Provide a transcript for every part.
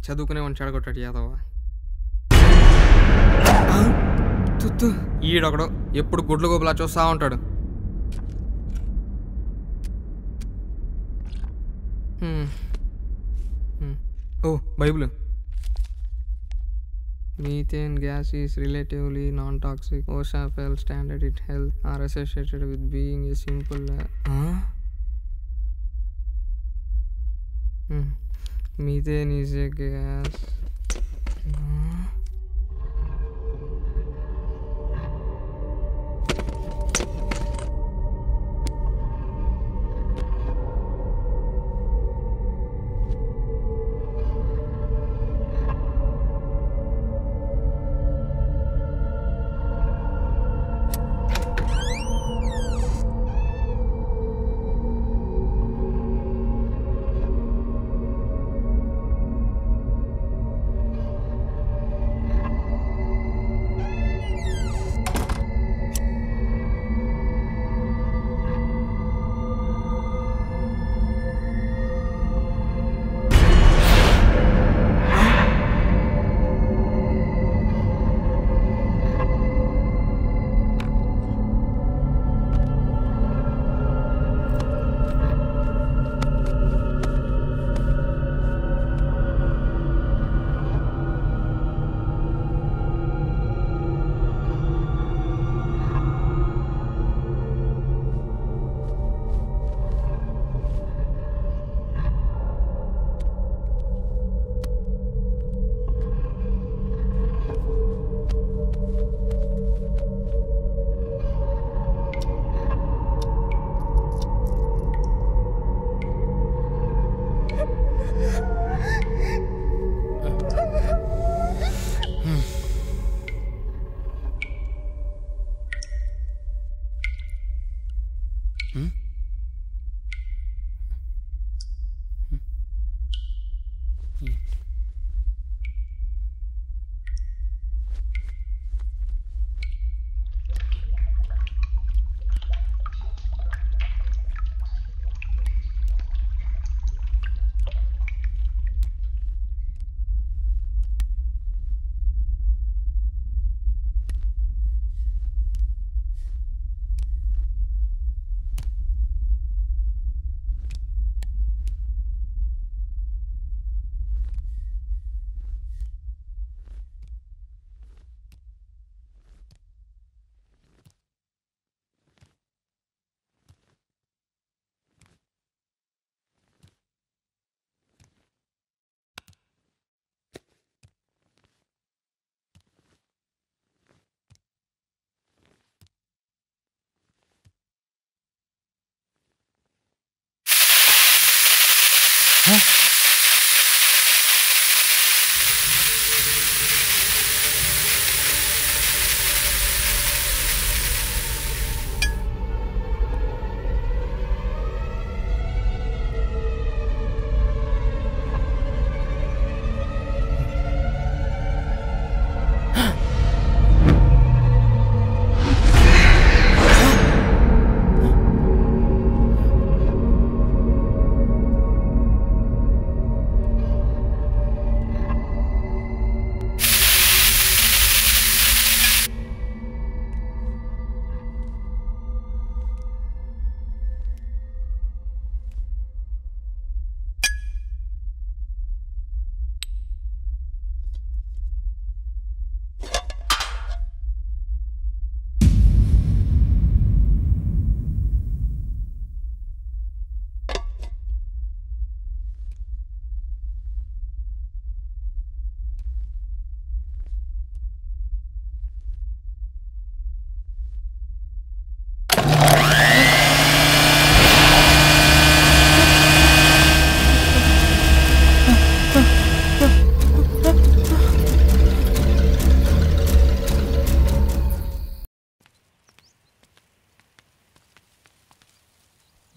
చదువుకునే వాడిని చెడగొట్టాడు యాదవ. ఈడొకడు ఎప్పుడు గుడ్లు గోపులా చూస్తా ఉంటాడు. ఓ Bible. Methane gas is relatively non-toxic. OSHA fell standard it health are associated with being a simple Methane is a gas.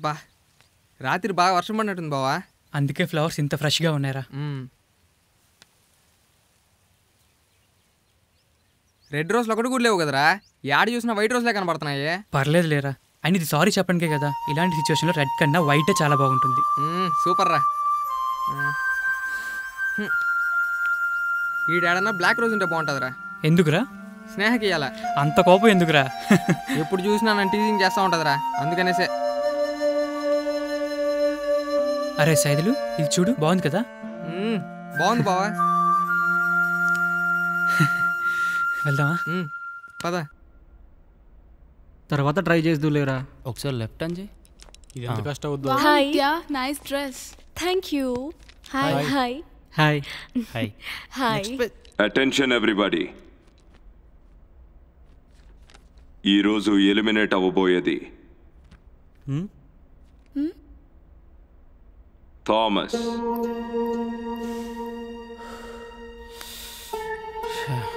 బా రాత్రి బాగా వర్షం పడినట్టుంది బావా. అందుకే ఫ్లవర్స్ ఇంత ఫ్రెష్గా ఉన్నారా. రెడ్ రోజులు ఒకటి కూడా లేవు కదరా, యాడ్ చూసినా వైట్ రోజులే కనబడుతున్నాయి. పర్లేదు లేరా, అండ్ ఇది సారీ చెప్పడానికే కదా. ఇలాంటి సిచ్యువేషన్లో రెడ్ కన్నా వైటే చాలా బాగుంటుంది. సూపర్ రా. ఈడేడన్నా బ్లాక్ రోజ్ ఉంటే బాగుంటుందిరా. ఎందుకురా స్నేహకి ఇయ్యాల. అంత కోపం ఎందుకురా? ఎప్పుడు చూసినా నన్ను టీజింగ్ చేస్తూ ఉంటుందిరా, అందుకనేసే. అరే సైదులు, ఇది చూడు బాగుంది కదా. బాగుంది బావా. వెళ్దామా? పద. తర్వాత ట్రై చేద్దులేరా. ఒకసారి లెఫ్ట్ అని చేయి. ఇది ఎంత కష్టం అవుద్దు. Hi, nice dress. Thank you. Hi hi hi hi hi. Attention everybody. ఈరోజు ఎలిమినేట్ అవ్వబోయేది థామస్.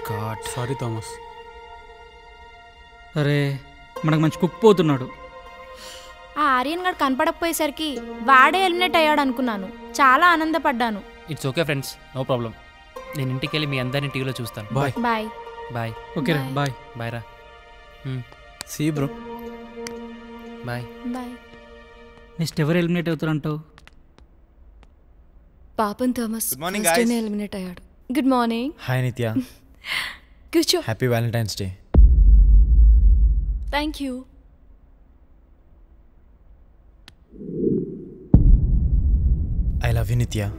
God sorry Thomas. అరే మనకు మంచి కుక్ పోతున్నాడు. ఆ ఆర్యన్ గడు కనపడకపోయేసరికి వాడే ఎలిమినేట్ అయ్యాడు అనుకున్నాను. చాలా ఆనందపడ్డాను. It's okay friends, no problem. నేను ఇంటికి వెళ్ళి మీ అందరిని టీవీలో చూస్తాను. Bye bye bye. ఓకే రా బాయ్. బాయ్ రా. See bro. Bye bye. Next ఎవరు ఎలిమినేట్ అవుతారంటావు? పాపం థామస్ ఫస్ట్ డేనే ఎలిమినేట్ అయ్యాడు. Good morning. హాయ్ నిత్య. కూర్చో. Happy valentine's day. Thank you. I love you Nithya.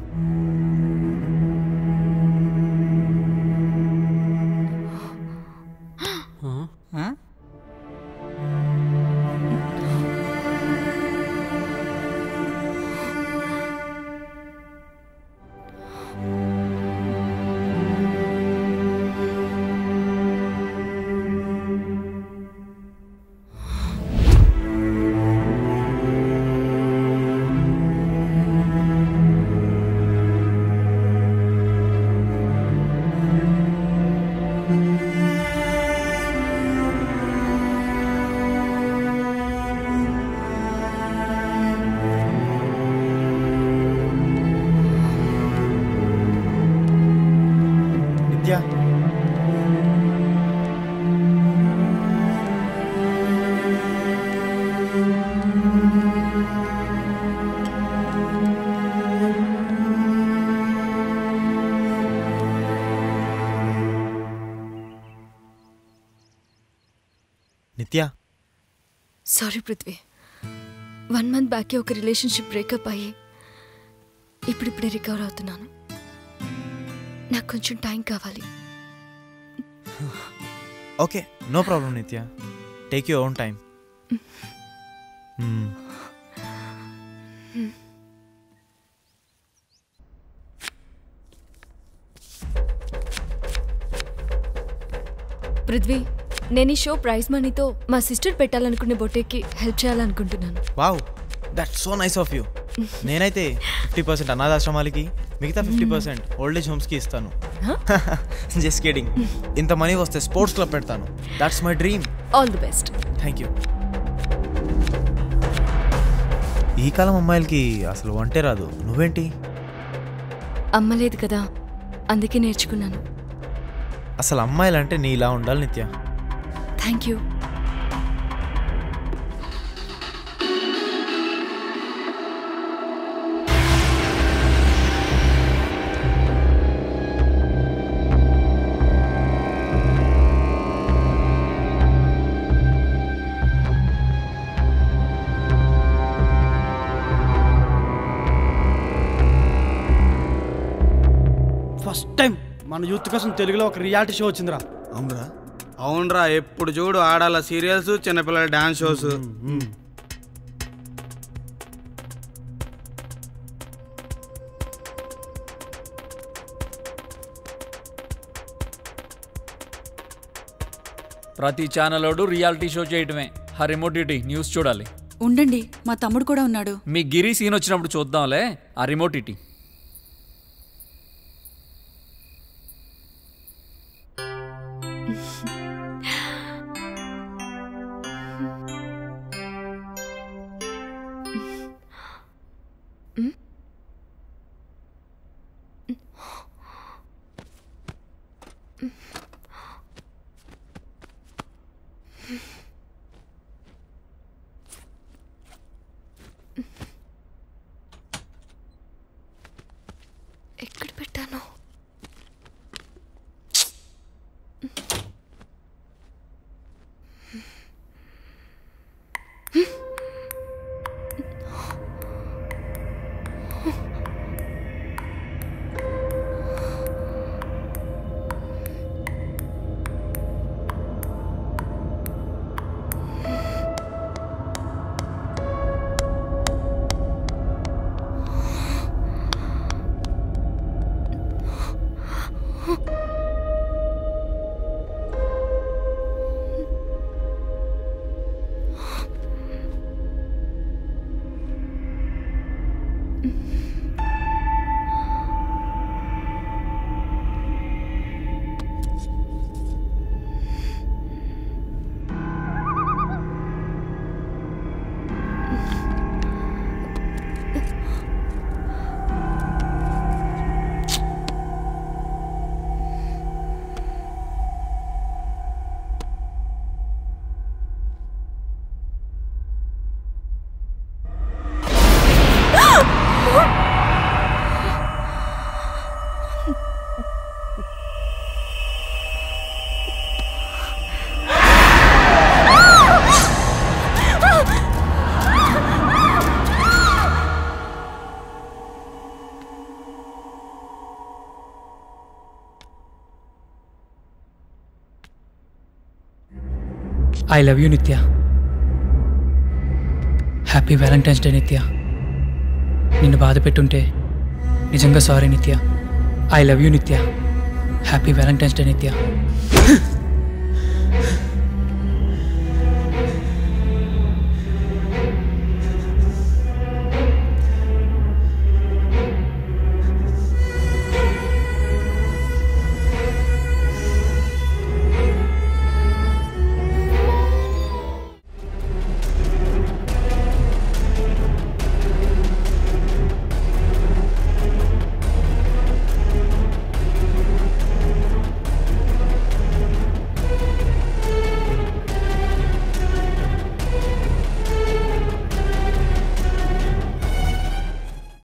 Nithya. Sorry Prithvi, 1 month బ్యాకే ఒక రిలేషన్షిప్ బ్రేకప్ అయ్యి ఇప్పుడిప్పుడే రికవర్ అవుతున్నాను. నాకు కొంచెం టైం కావాలి. ఓకే, నో ప్రాబ్లం నిత్య. Take your own time. Prithvi, నేను ఈ షో ప్రైజ్ మనీతో మా సిస్టర్ పెట్టాలనుకునే బొటేకి హెల్ప్ చేయాలనుకుంటున్నాను. Wow, that's so nice of you. నేనైతే 50% అనాథాశ్రమాలకి, మిగతా 50% ఓల్డేజ్ హోమ్స్కి ఇస్తాను. Just kidding. ఇంత మనీ వస్తే స్పోర్ట్స్ క్లబ్ పెడతాను. That's my dream. All the best. Thank you. ఈ కాలం అమ్మాయిలకి అసలు వంటే రాదు. నువ్వేంటి? అమ్మలేదు కదా, అందుకే నేర్చుకున్నాను. అసలు అమ్మాయిలంటే నీ ఇలా ఉండాలి నిత్య. Thank you. ఫస్ట్ టైం మన యూత్ కోసం తెలుగులో ఒక రియాలిటీ షో వచ్చిందిరా. అవునరా? అవునరా, ఎప్పుడు చూడు ఆడాల సీరియల్స్, చిన్నపిల్లల డాన్స్ షోస్. ప్రతి ఛానలోడు రియాలిటీ షో చేయటమే. ఆ రిమోట్ ఇటీ న్యూస్ చూడాలి. ఉండండి, మా తమ్ముడు కూడా ఉన్నాడు. మీ గిరి సీన్ వచ్చినప్పుడు చూద్దాంలే. ఆ రిమోట్ ఇటీ. పెట్టాను? ఐ లవ్ యూ నిత్య. హ్యాపీ వ్యాలంటైన్స్ డే నిత్య. నిన్ను బాధ పెట్టుంటే నిజంగా సారీ నిత్య. ఐ లవ్ యూ నిత్య. హ్యాపీ వ్యాలంటైన్స్ డే నిత్య.